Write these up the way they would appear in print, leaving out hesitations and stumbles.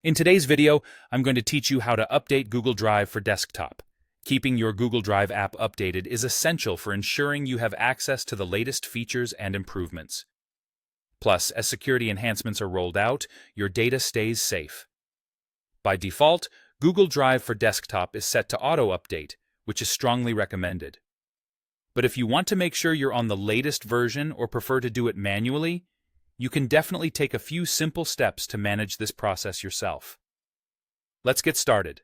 In today's video, I'm going to teach you how to update Google Drive for desktop. Keeping your Google Drive app updated is essential for ensuring you have access to the latest features and improvements. Plus, as security enhancements are rolled out, your data stays safe. By default, Google Drive for desktop is set to auto-update, which is strongly recommended. But if you want to make sure you're on the latest version or prefer to do it manually, you can definitely take a few simple steps to manage this process yourself. Let's get started.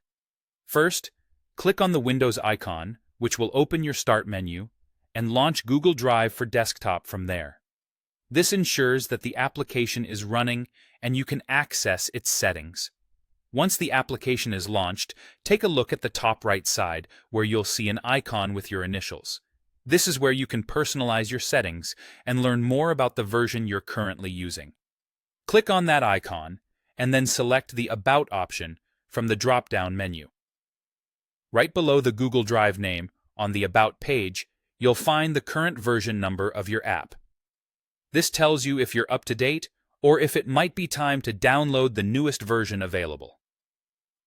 First, click on the Windows icon, which will open your Start menu, and launch Google Drive for desktop from there. This ensures that the application is running and you can access its settings. Once the application is launched, take a look at the top right side where you'll see an icon with your initials. This is where you can personalize your settings and learn more about the version you're currently using. Click on that icon and then select the About option from the drop-down menu. Right below the Google Drive name, on the About page, you'll find the current version number of your app. This tells you if you're up to date or if it might be time to download the newest version available.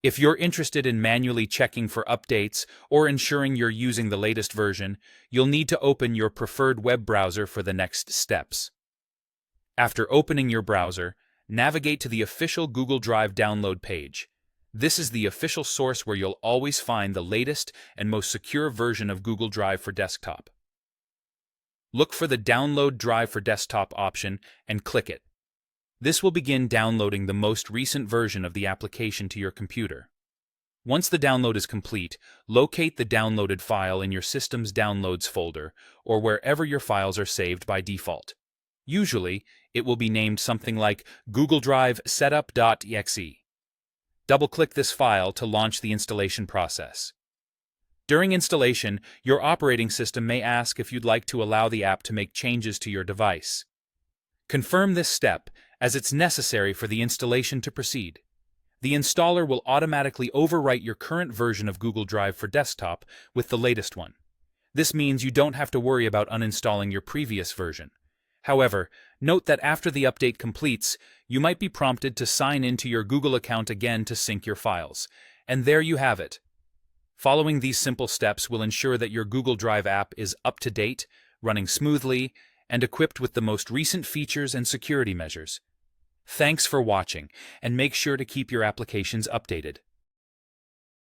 If you're interested in manually checking for updates or ensuring you're using the latest version, you'll need to open your preferred web browser for the next steps. After opening your browser, navigate to the official Google Drive download page. This is the official source where you'll always find the latest and most secure version of Google Drive for desktop. Look for the Download Drive for Desktop option and click it. This will begin downloading the most recent version of the application to your computer. Once the download is complete, locate the downloaded file in your system's Downloads folder or wherever your files are saved by default. Usually, it will be named something like Google Drive Setup.exe. Double-click this file to launch the installation process. During installation, your operating system may ask if you'd like to allow the app to make changes to your device. Confirm this step, as it's necessary for the installation to proceed. The installer will automatically overwrite your current version of Google Drive for desktop with the latest one. This means you don't have to worry about uninstalling your previous version. However, note that after the update completes, you might be prompted to sign into your Google account again to sync your files. And there you have it. Following these simple steps will ensure that your Google Drive app is up to date, running smoothly, and equipped with the most recent features and security measures. Thanks for watching, and make sure to keep your applications updated.